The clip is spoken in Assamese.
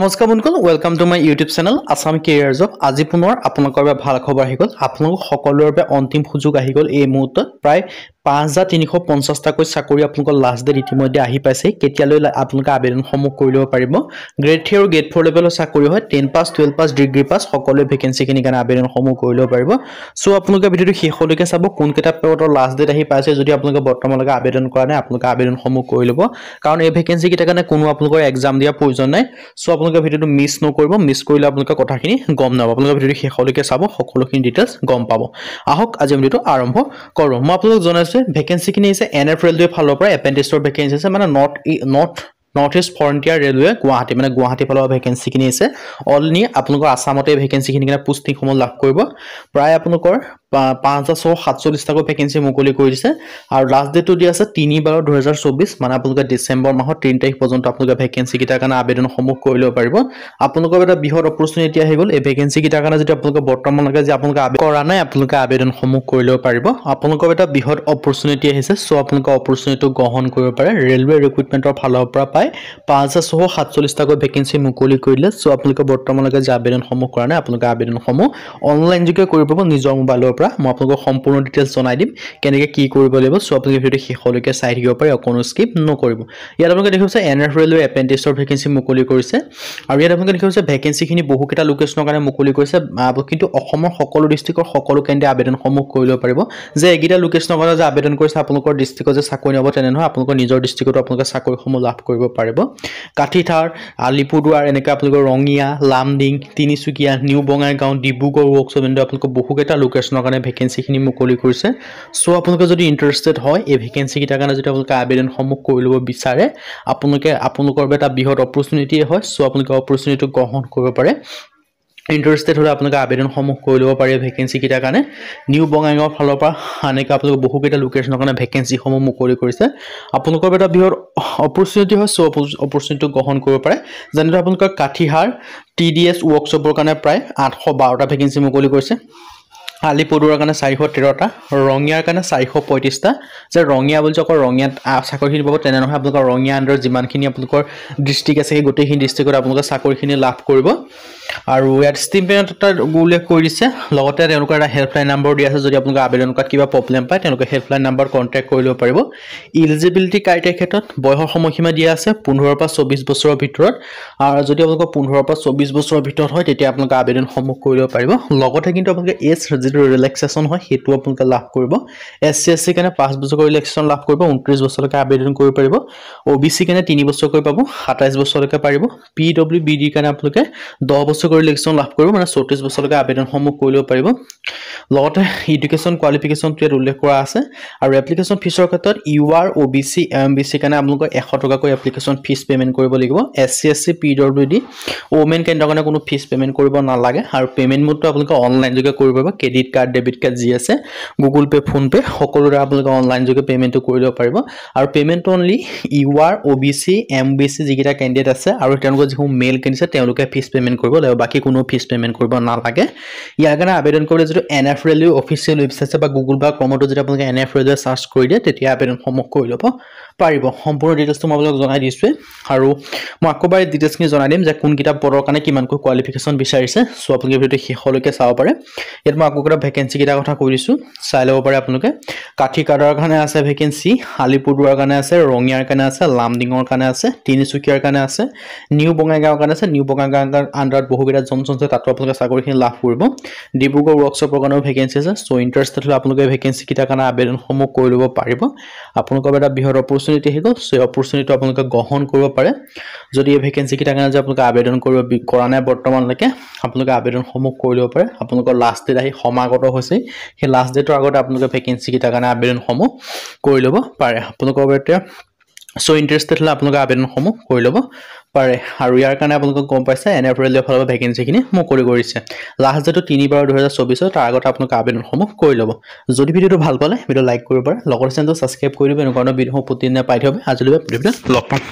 নমস্কাৰ বন্ধুসকল, welcome to my YouTube channel Assam careers of. আজি পুনৰ আপোনালোকৰ বাবে ভাল খবৰ আহি গ'ল। আপোনালোক সকলোৰে বাবে অন্তিম সুযোগ আহি গ'ল। এই মুহূৰ্তত প্ৰায় 5350টাকৈ চাকৰি আপোনালোকৰ লাষ্ট ডেট ইতিমধ্যে আহি পাইছে। কেতিয়ালৈ আপোনালোকে আবেদনসমূহ কৰি ল'ব পাৰিব। গ্ৰেড 3 আৰু গ্ৰেড 4 লেভেলৰ চাকৰি হয়। 10 পাছ, 12 পাছ, ডিগ্ৰী পাছ সকলোৱে ভেকেঞ্চিখিনিৰ কাৰণে আবেদনসমূহ কৰি ল'ব পাৰিব। চ' আপোনালোকে ভিডিঅ'টো শেষলৈকে চাব। কোনকেইটা পেপাৰৰ লাষ্ট ডেট আহি পাইছে, যদি আপোনালোকে বৰ্তমানলৈকে আবেদন কৰা নাই আপোনালোকে আবেদনসমূহ কৰি ল'ব। কাৰণ এই ভেকেঞ্চিকেইটাৰ কাৰণে কোনো আপোনালোকৰ এক্সাম দিয়াৰ প্ৰয়োজন নাই। চ' আপোনালোকে ভিডিঅ'টো মিছ নকৰিব। মিছ কৰিলে আপোনালোকে কথাখিনি গম নাপাব। আপোনালোকে ভিডিঅ'টো শেষলৈকে চাব, সকলোখিনি ডিটেইলছ গম পাব। আহক আজি ভিডিঅ'টো আৰম্ভ কৰোঁ। মই আপোনালোকক জনাইছোঁ ভেকেঞ্চিখিনি হৈছে NF ৰেলৱে ফালৰ পৰা এপেণ্ডিক্সৰ ভেকেঞ্চি আছে, মানে north east frontier railway Guwahati, মানে গুৱাহাটী ফালৰ ভেকেঞ্চিখিনি আছে। অনলি আপোনালোকৰ আছামতে ভেকেঞ্চিখিনি কাৰণে পোষ্টিংসমূহ লাভ কৰিব। প্ৰায় আপোনালোকৰ 5647টাকৈ ভেকেঞ্চি মুকলি কৰি দিছে আৰু লাষ্ট ডেটটো দিয়া আছে 3/12/2024, মানে আপোনালোকে ডিচেম্বৰ মাহৰ 3 তাৰিখ পৰ্যন্ত আপোনালোকে ভেকেঞ্চিকেইটাৰ কাৰণে আবেদনসমূহ কৰি ল'ব পাৰিব। আপোনালোকৰ এটা বৃহৎ অপৰচুনিটি আহি গ'ল। এই ভেকেঞ্চিকেইটাৰ কাৰণে যদি আপোনালোকে বৰ্তমানলৈকে যে আপোনালোকে কৰা নাই আপোনালোকে আবেদনসমূহ কৰি ল'ব পাৰিব। আপোনালোকৰ এটা বৃহৎ অপৰচুনিটি আহিছে। চ' আপোনালোকে অপৰচুনিটিটো গ্ৰহণ কৰিব পাৰে। ৰেলৱে ৰিক্ৰুটমেণ্টৰ ফালৰ পৰা পায় 5647টাকৈ ভেকেঞ্চি মুকলি কৰিলে। চ' আপোনালোকে বৰ্তমানলৈকে যে আবেদনসমূহ কৰা নাই আপোনালোকে আবেদনসমূহ অনলাইন যোগে কৰিব পাৰিব নিজৰ মোবাইলৰ পৰা। মই আপোনালোকক সম্পূৰ্ণ ডিটেইলছ জনাই দিম কেনেকৈ কি কৰিব লাগিব। চ' আপোনালোকে ভিডিঅ'টো শেষলৈকে চাই থাকিব পাৰে, অকণো স্কিপ নকৰিব। ইয়াত আপোনালোকে দেখিছে NF ৰেলৱে এপেণ্ডিক্সৰ ভেকেঞ্চি মুকলি কৰিছে আৰু ইয়াত আপোনালোকে দেখিছে ভেকেঞ্চিখিনি বহুকেইটা লোকেশ্যনৰ কাৰণে মুকলি কৰিছে, কিন্তু অসমৰ সকলো ডিষ্ট্ৰিক্টৰ সকলো কেন্দ্ৰে আবেদনসমূহ কৰি ল'ব পাৰিব। যে এইকেইটা লোকেশ্যনৰ কাৰণে যে আবেদন কৰিছে আপোনালোকৰ ডিষ্ট্ৰিক্টত যে চাকৰি নাপাব তেনে নহয়, আপোনালোকৰ নিজৰ ডিষ্ট্ৰিক্টতো আপোনালোকে চাকৰিসমূহ লাভ কৰিব পাৰিব। কাঠিথাৰ, আলিপুৰদুৱাৰ, এনেকৈ আপোনালোকৰ ৰঙিয়া, লামডিং, তিনিচুকীয়া, নিউ বঙাইগাঁও, ডিব্ৰুগড় ৱৰ্কশ্বপ, এনেকৈ আপোনালোকৰ বহুকেইটা লোকেশ্যনৰ কাৰণে ভেকেঞ্চিখিনি মুকলি কৰিছে। চ' আপোনালোকে যদি ইণ্টাৰেষ্টেড হয় এই ভেকেঞ্চিকেইটাৰ কাৰণে যদি আপোনালোকে আবেদনসমূহ কৰি ল'ব বিচাৰে আপোনালোকৰ এটা বৃহৎ অপৰচুনিটিয়ে হয়। চ' আপোনালোকে অপৰচুনিটিটো গ্ৰহণ কৰিব পাৰে। ইণ্টাৰেষ্টেড হ'লে আপোনালোকে আবেদনসমূহ কৰি ল'ব পাৰে ভেকেঞ্চিকেইটাৰ কাৰণে। নিউ বঙাইগাঁৱৰ ফালৰ পৰা এনেকৈ আপোনালোকে বহুকেইটা লোকেশ্যনৰ কাৰণে ভেকেঞ্চিসমূহ মুকলি কৰিছে। আপোনালোকৰ এটা বৃহৎ অপৰচুনিটি হয়। চ' অপৰচুনিটিটো গ্ৰহণ কৰিব পাৰে। যেনেদৰে আপোনালোকৰ কাঠিহাৰ TDS ৱৰ্কশ্বপৰ কাৰণে প্ৰায় 812টা ভেকেঞ্চি মুকলি কৰিছে। আলিপুৰদুৱাৰৰ কাৰণে 413টা, ৰঙিয়াৰ কাৰণে 435টা। যে ৰঙিয়া বুলি অকল ৰঙিয়াত চাকৰিখিনি পাব তেনে নহয়, আপোনালোকৰ ৰঙিয়া আণ্ডাৰত যিমানখিনি আপোনালোকৰ ডিষ্ট্ৰিক্ট আছে সেই গোটেইখিনি ডিষ্ট্ৰিক্টত আপোনালোকে চাকৰিখিনি লাভ কৰিব। আৰু ইয়াত ষ্টিপেণ্ড এটা উল্লেখ কৰি দিছে। লগতে তেওঁলোকৰ এটা হেল্পলাইন নম্বৰ দিয়া আছে। যদি আপোনালোকে আবেদন কৰাত কিবা প্ৰব্লেম পায় তেওঁলোকে হেল্পলাইন নম্বৰ কণ্টেক্ট কৰি ল'ব পাৰিব। ইলিজিবিলিটি ক্ৰাইটেৰিয়াৰ ক্ষেত্ৰত বয়সৰ সময়সীমা দিয়া আছে 15 পৰা 24 বছৰৰ ভিতৰত। আৰু যদি আপোনালোকৰ 15 পৰা 24 বছৰৰ ভিতৰত হয় তেতিয়া আপোনালোকে আবেদনসমূহ কৰি ল'ব পাৰিব। লগতে কিন্তু আপোনালোকে এজ যিটো ৰিলেক্সেশ্যন হয় সেইটো আপোনালোকে লাভ কৰিব। SC SC কাৰণে 5 বছৰকৈ ৰিলেক্সেশ্যন লাভ কৰিব, 29 বছৰলৈকে আবেদন কৰিব পাৰিব। OBC কাৰণে 3 বছৰকৈ পাব, 27 বছৰলৈকে পাৰিব। PWBD কাৰণে আপোনালোকে 10 বছৰকৈ ৰিলেক্সেশ্যন লাভ কৰিব, মানে 34 বছৰলৈকে আবেদনসমূহ কৰি ল'ব পাৰিব। লগতে এডুকেশ্যন কোৱালিফিকেশ্যনটো ইয়াত উল্লেখ কৰা আছে। আৰু এপ্লিকেশ্যন ফিজৰ ক্ষেত্ৰত UR OBC MBC কাৰণে আপোনালোকৰ 100 টকাকৈ এপ্লিকেশ্যন ফিজ পে'মেণ্ট কৰিব লাগিব। SC SC PWD ওমেন কেন্দ্ৰৰ কাৰণে কোনো ফিজ পে'মেণ্ট কৰিব নালাগে। আৰু পে'মেণ্ট মোডটো আপোনালোকে অনলাইন যোগে কৰিব পাৰিব। ক্ৰেডিট কাৰ্ড, ডেবিট কাৰ্ড যি আছে, গুগল পে', ফোনপে' সকলোৰে আপোনালোকে অনলাইন যোগে পে'মেণ্টটো কৰি ল'ব পাৰিব। আৰু পে'মেণ্টটো অনলি UR OBC MBC যিকেইটা কেণ্ডিডেট আছে আৰু তেওঁলোকৰ যিসমূহ মেল কেণ্ডিডেট তেওঁলোকে ফিজ পে'মেণ্ট কৰিব লাগিব, বাকী কোনো ফিজ পে'মেণ্ট কৰিব নালাগে। ইয়াৰ কাৰণে আবেদন কৰিলে যিটো NF ৰেলৱে অফিচিয়েল ৱেবছাইট আছে বা গুগল বা ক্ৰমতো যদি আপোনালোকে NF ৰেলৱে চাৰ্চ কৰি দিয়ে তেতিয়া আবেদনসমূহ কৰি ল'ব পাৰিব। সম্পূৰ্ণ ডিটেইলছটো মই আপোনালোকক জনাই দিছোঁৱে। আৰু মই আকৌ এবাৰ ডিটেইলছখিনি জনাই দিম যে কোনকেইটা পদৰ কাৰণে কিমানকৈ কোৱালিফিকেশ্যন বিচাৰিছে। চ' আপোনালোকে ভিডিঅ'টো শেষলৈকে চাব পাৰে। ইয়াত মই আকৌ এটা ভেকেঞ্চিকেইটাৰ কথা কৈ দিছোঁ, চাই ল'ব পাৰে আপোনালোকে। কাঠিকাডাৰৰ কাৰণে আছে ভেকেঞ্চি, আলিপুৰদুৱাৰ কাৰণে আছে, ৰঙিয়াৰ কাৰণে আছে, লামডিঙৰ কাৰণে আছে, তিনিচুকীয়াৰ কাৰণে আছে, নিউ বঙাইগাঁৱৰ কাৰণে আছে। নিউ বঙাইগাঁৱৰ আণ্ডাৰত বহুকেইটা জনচন আছে, তাতো আপোনালোকে চাকৰিখিনি লাভ কৰিব। ডিব্ৰুগড় ৱৰ্কশ্বপৰ কাৰণেও ভেকেঞ্চি আছে। চ' ইণ্টাৰেষ্টেড হ'লে আপোনালোকে ভেকেঞ্চিকেইটাৰ কাৰণে আবেদনসমূহ কৰি ল'ব পাৰিব। আপোনালোকৰ এটা বৃহৎ অপৰচুনিটি আহি গ'ল। চ' এই অপৰচুনিটিটো আপোনালোকে গ্ৰহণ কৰিব পাৰে। যদি এই ভেকেঞ্চিকেইটাৰ কাৰণে যে আপোনালোকে আবেদন কৰা নাই বৰ্তমানলৈকে আপোনালোকে আবেদনসমূহ কৰি ল'ব পাৰে। আপোনালোকৰ লাষ্ট ডেট আহি সমাগত হৈছে, সেই লাষ্ট ডেটৰ আগতে আপোনালোকে ভেকেঞ্চিকেইটাৰ কাৰণে আবেদনসমূহ কৰি ল'ব পাৰে। আপোনালোকৰ এতিয়া চ' ইণ্টাৰেষ্টেড হ'লে আপোনালোকে আবেদনসমূহ কৰি ল'ব পাৰে। আৰু ইয়াৰ কাৰণে আপোনালোকে গম পাইছে NF ৰেলৱেৰ ফালৰ পৰা ভেকেঞ্চিখিনি মুকলি কৰিছে। লাষ্ট ডেটটো 3/12/2024, তাৰ আগতে আপোনালোকে আবেদনসমূহ কৰি ল'ব। যদি ভিডিঅ'টো ভাল পালে ভিডিঅ' লাইক কৰিব পাৰে, লগতে চেনেলটো ছাবস্ক্ৰাইব কৰি দিব। এনেকুৱা ধৰণৰ ভিডিঅ'সমূহ প্ৰতিদিনে পাই থাকিব। আজিলৈ ভিডিঅ'টো লগ পাম।